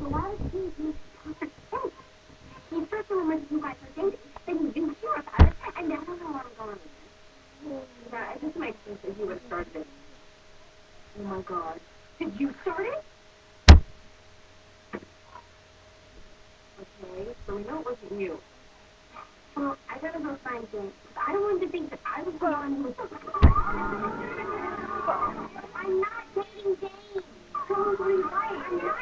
a lot of things you think. You first remember that you guys are dating, then you didn't hear about it, and now I don't know where I'm going with this. Yeah, it just makes sense that you would have started it. Oh my God. Did you start it? Okay, so we know it wasn't you. Well, I gotta go find James. I don't want him to think that I was the one who was... I'm not dating James. Totally right. I'm not.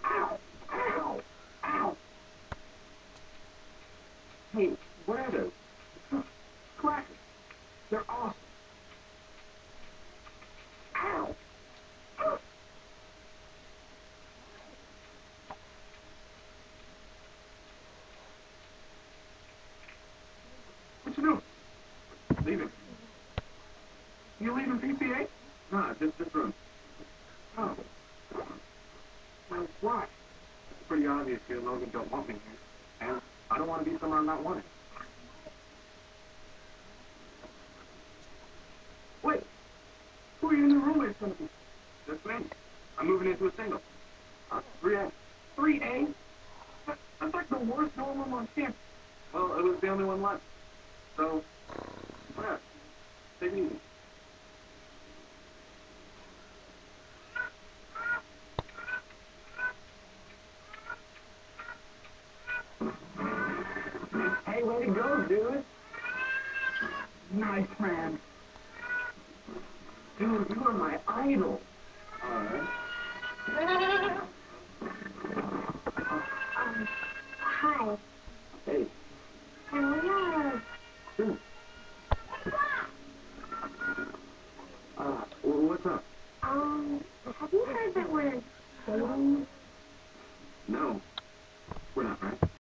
Ow! Ow! Ow! Hey, what are those? Crackers. They're awesome. Ow! What you doing? Leaving. You leaving PCA? No, just this room. Oh. Well, why? It's pretty obvious you and Logan don't want me here. And I don't want to be somewhere I'm not wanted. Wait. Who are your new roommates going to be? Just me. I'm moving into a single. 3A. 3A? That's like the worst dorm room on campus. Well, it was the only one left. So, whatever. Take it easy. Hey, way to go, dude. Nice, man. Dude, you are my idol. Alright. Hi. Hey. Hello. Dude. What's up? Have you heard that we're dating? No.